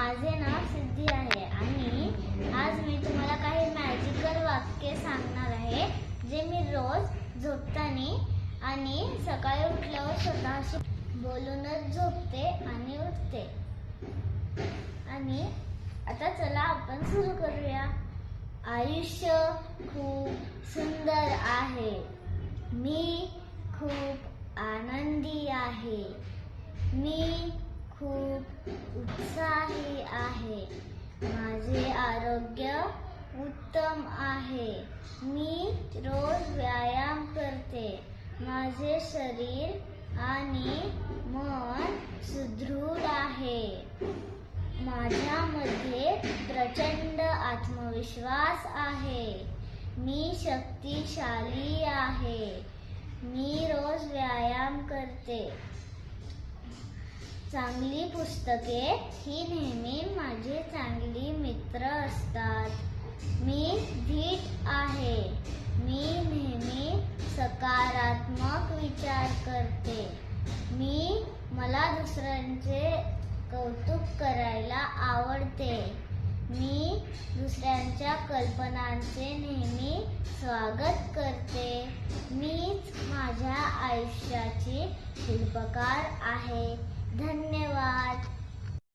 माझे नाव सिद्धी आहे आणि आज मी तुम्हाला काही मॅजिकल वाक्य सांगणार आहे जे मी रोज झोपताना आणि सकाळी उठल्यावर स्वतःशी बोलूनच झोपते आणि उठते. आणि आता चला आपण सुरू करूया. आयुष्य खूप सुंदर आहे. मी खूप आनंदी आहे. मी खूप उत्साही आहे. माझे आरोग्य उत्तम आहे. मी रोज व्यायाम करते. माझे शरीर आणि मन सुदृढ आहे. माझ्यामध्ये प्रचंड आत्मविश्वास आहे. मी शक्तिशाली आहे. मी रोज व्यायाम करते. चांगली पुस्तके ही नेहमी माझे चांगली मित्र असतात. मी धीट आहे. मी नेहमी सकारात्मक विचार करते. मला दुसऱ्यांचे कौतुक करायला आवडते. मी दुसऱ्यांच्या कल्पनांचे नेहमी स्वागत करते. मीच माझ्या आयुष्याची शिल्पकार आहे. धन्यवाद.